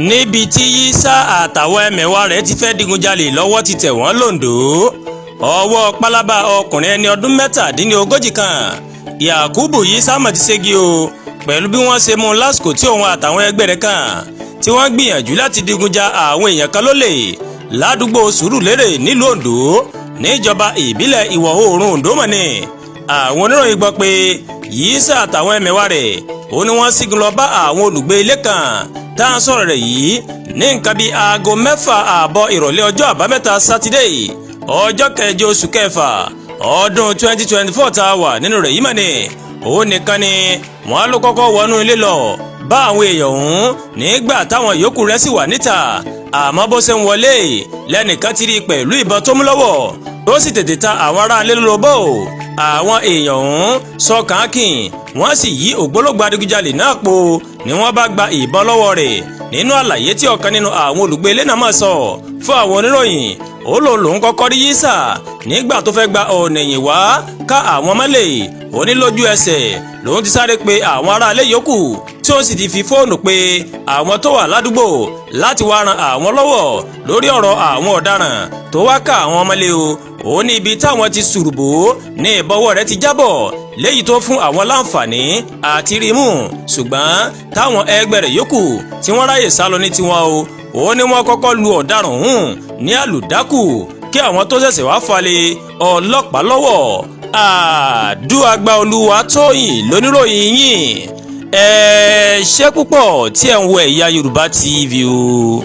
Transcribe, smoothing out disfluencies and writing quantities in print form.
níbi tí Yísà àtàwọn ẹmẹ̀wà rẹ̀ ti fẹ́ digunjalè lọ́wọ́ ti tẹ̀ wọ́n l'Ondo. ọwọ́ pálábá ọkùnrin ẹni ọdún 37 kan Yakubu Yísà mà ti ségi o pẹ̀lú bí wọ́n ṣe mú un lásìkò tí òun àtàwọn ẹgbẹ́ rẹ̀ kan tí wọ́n gbìyànjú láti digunja àwọn èèyàn kan lólè ládùúgbò Sùúrùlérè nílùú Ondo níjọba ìbílẹ̀ ìwọ̀ oòrùn Ondo mọ̀ ni. àwọn oníròyìn gbọ́ pé Yísà àtàwọn ẹmẹ̀wà rẹ̀ ó ní wọ́n sígun lọ bá àwọn olùgbé ilé kan tá à ń sọ̀rọ̀ rẹ̀ yìí ní nǹkan bíi aago 6:30 ìrọ̀lẹ́ ọjọ́ àbámẹ́ta sátidé ọjọ́ 7 oṣù kẹfà ọdún 2024 tá a wà nínú rẹ̀ yìí mọ̀ ni. òun nìkan ni wọ́n ló kọ́kọ́ wọnú ilé lọ bá àwọn èèyàn ọ̀hún nígbà táwọn yòókù rẹ̀ sì wà níta. àmọ́ bó ṣe ń wọlé lẹ́nìkan ti rí i pẹ̀lú ìbọn tó mú lọ́wọ́ tó sì tètè ta àwọn aráalé lólobó. àwọn èèyàn ọ̀hún sọ kàákìn wọ́n sì yí ògbólógbòó adigunjalè náà po ni wọ́n bá gba ìbọn lọ́wọ́ rẹ̀. nínú àlàyé tí ọ̀kan nínú àwọn olùgbé ilé náà máa sọ fún àwọn oníròyìn ó lòun kọ́kọ́ rí Yísà nígbà tó fẹ́ gba ọ̀nà ẹ̀yìn wá ká àwọn mọ́lẹ̀ ó ní lójú ẹsẹ̀ lòun ti sáré pe àwọn aráalé yòókù tí ó sì ti fi fóònù pé àwọn tó wà ládùúgbò láti wá ran àwọn lọ́wọ́ lórí ọ̀rọ̀ àwọn ọ̀daràn tó wá ká àwọn mọ́lẹ̀ o. ó ní ibi táwọn ti ṣùrùbò ní ìbọwọ́ rẹ̀ ti jábọ̀ léyìí tó fún àwọn láǹfààní àti rímù ṣùgbọ́n táwọn ẹgbẹ́ rẹ̀ yòókù tí wọ́n ráyè sálọ ní tiwọn o. ó ní wọ́n kọ́kọ́ lu ọ̀daràn ọ̀hún ní àlùdákù kí àwọn tó ṣẹ̀ṣẹ̀ wá falẹ̀ ọlọ́pàá lọ́wọ́. Àdúàgbà Olúwatóyìn lóníròyìn yìí ẹ ṣé púpọ̀ tí ẹ̀ ń wo Ẹ̀yà Yorùbá TV o.